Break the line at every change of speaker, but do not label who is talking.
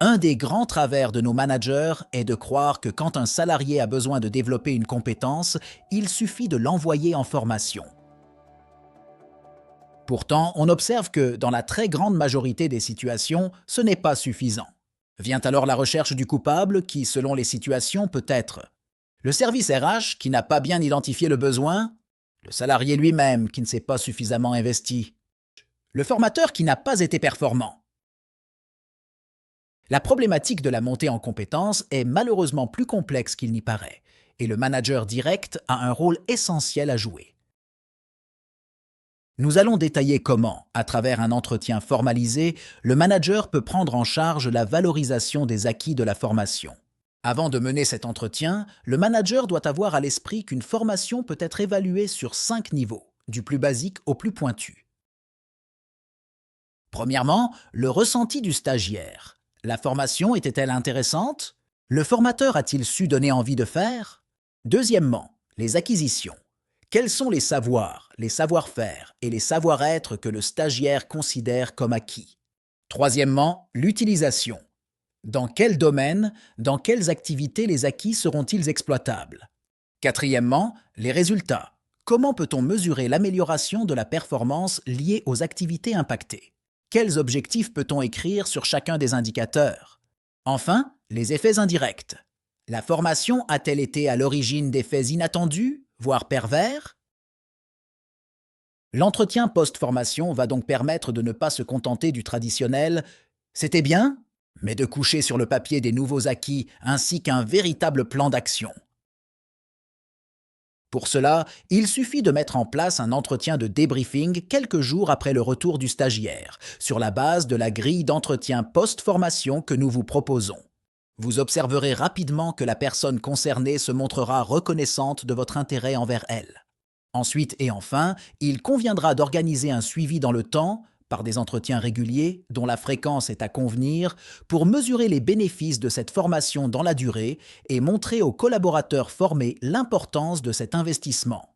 Un des grands travers de nos managers est de croire que quand un salarié a besoin de développer une compétence, il suffit de l'envoyer en formation. Pourtant, on observe que, dans la très grande majorité des situations, ce n'est pas suffisant. Vient alors la recherche du coupable qui, selon les situations, peut être le service RH qui n'a pas bien identifié le besoin, le salarié lui-même qui ne s'est pas suffisamment investi, le formateur qui n'a pas été performant. La problématique de la montée en compétences est malheureusement plus complexe qu'il n'y paraît, et le manager direct a un rôle essentiel à jouer. Nous allons détailler comment, à travers un entretien formalisé, le manager peut prendre en charge la valorisation des acquis de la formation. Avant de mener cet entretien, le manager doit avoir à l'esprit qu'une formation peut être évaluée sur 5 niveaux, du plus basique au plus pointu. Premièrement, le ressenti du stagiaire. La formation était-elle intéressante? Le formateur a-t-il su donner envie de faire? Deuxièmement, les acquisitions. Quels sont les savoirs, les savoir-faire et les savoir-être que le stagiaire considère comme acquis? Troisièmement, l'utilisation. Dans quel domaine, dans quelles activités les acquis seront-ils exploitables? Quatrièmement, les résultats. Comment peut-on mesurer l'amélioration de la performance liée aux activités impactées? Quels objectifs peut-on écrire sur chacun des indicateurs? Enfin, les effets indirects. La formation a-t-elle été à l'origine d'effets inattendus, voire pervers? L'entretien post-formation va donc permettre de ne pas se contenter du traditionnel « c'était bien », mais de coucher sur le papier des nouveaux acquis ainsi qu'un véritable plan d'action. Pour cela, il suffit de mettre en place un entretien de débriefing quelques jours après le retour du stagiaire, sur la base de la grille d'entretien post-formation que nous vous proposons. Vous observerez rapidement que la personne concernée se montrera reconnaissante de votre intérêt envers elle. Ensuite et enfin, il conviendra d'organiser un suivi dans le temps, par des entretiens réguliers, dont la fréquence est à convenir, pour mesurer les bénéfices de cette formation dans la durée et montrer aux collaborateurs formés l'importance de cet investissement.